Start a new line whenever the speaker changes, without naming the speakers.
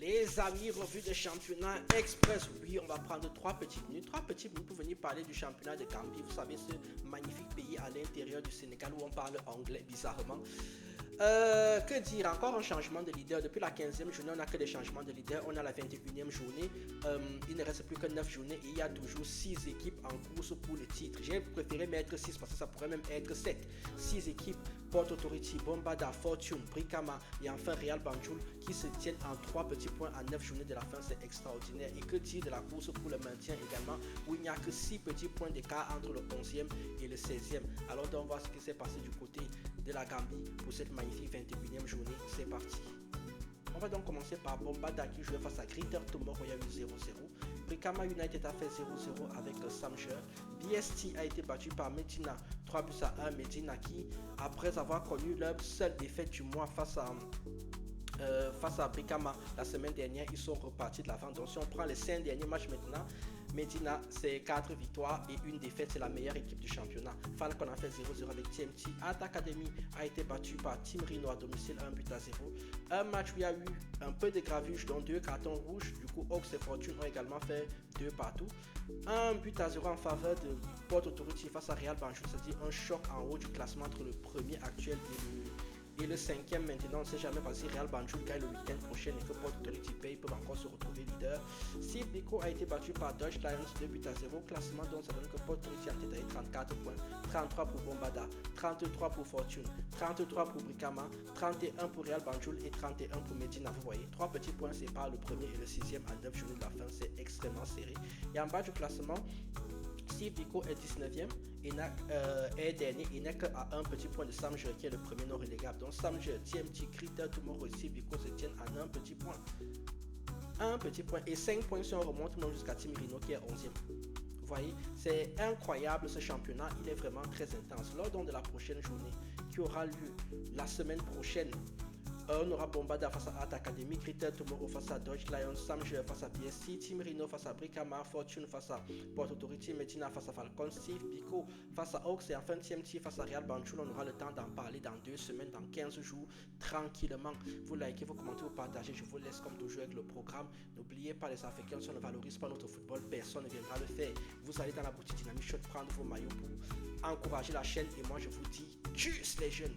Les amis, revue de championnat express. Oui, on va prendre 3 petites minutes pour venir parler du championnat de Gambie. Vous savez, ce magnifique pays à l'intérieur du Sénégal où on parle anglais bizarrement. Que dire, encore un changement de leader. Depuis la 15e journée, on n'a que des changements de leader. On a la 21e journée. Il ne reste plus que 9 journées et il y a toujours 6 équipes en course pour le titre. J'ai préféré mettre 6 parce que ça pourrait même être 7. 6 équipes: Port Authority, Bombada, Fortune, Brikama et enfin Real Banjul qui se tiennent en 3 petits points à 9 journées de la fin. C'est extraordinaire. Et que dire de la course pour le maintien également, où il n'y a que 6 petits points d'écart entre le 11e et le 16e. Alors on va voir ce qui s'est passé du côté de la Gambie pour cette magnifique 21e journée. C'est parti. On va donc commencer par Bombada qui jouait face à Greater Tomorrow. Il y a eu 0-0. Brikama United a fait 0-0 avec Samjer. BST a été battu par Medina 3-1. Medina qui, après avoir connu leur seule défaite du mois face à Brikama la semaine dernière, ils sont repartis de l'avant. Donc si on prend les 5 derniers matchs maintenant, Medina c'est 4 victoires et 1 défaite, c'est la meilleure équipe du championnat. Falcon a fait 0-0 avec TMT. Art Academy a été battu par Team Rhino à domicile 1-0. Un match où il y a eu un peu de gravuge, dont 2 cartons rouges. Du coup, Hawks et Fortune ont également fait 2 partout. 1-0 en faveur de Port Authority face à Real Banjul, c'est-à-dire un choc en haut du classement entre le premier actuel et le 5e maintenant. On ne sait jamais parce que Real Banjul gagne le week-end prochain et que Port Authority paye, peuvent encore se retrouver leader. Steve Biko a été battu par Dodge Lions 2-0. Classement donc ça donne que Port Authority a tête avec 34 points, 33 pour Bombada, 33 pour Fortune, 33 pour Brikama, 31 pour Real Banjul et 31 pour Medina. Vous voyez, 3 petits points séparent le premier et le 6e à 9 journées de la fin. C'est extrêmement serré. Et en bas du classement, Steve Biko est 19e est dernier et n'est qu'à un petit point de Samjer qui est le premier non relégable. Donc Samjer, TMT, Greater Tomorrow et Steve Biko se tiennent en un petit point. Un petit point et 5 points si on remonte même jusqu'à Team Rhino qui est 11e. Vous voyez, c'est incroyable ce championnat, il est vraiment très intense. Lors donc de la prochaine journée qui aura lieu la semaine prochaine, on aura Bombada face à Art Academy, Greater Tomorrow face à Dodge Lions, Samjer face à BSC, Team Rhino face à Brikama, Fortune face à Port Authority, Medina face à Falcon, Steve Biko face à Hawks et enfin TMT face à Real Banjul. On aura le temps d'en parler dans 2 semaines, dans 15 jours, tranquillement. Vous likez, vous commentez, vous partagez. Je vous laisse comme toujours avec le programme. N'oubliez pas, les Africains, si on ne valorise pas notre football, personne ne viendra le faire. Vous allez dans la boutique Dynamic Shot prendre vos maillots pour encourager la chaîne et moi je vous dis tchuss les jeunes.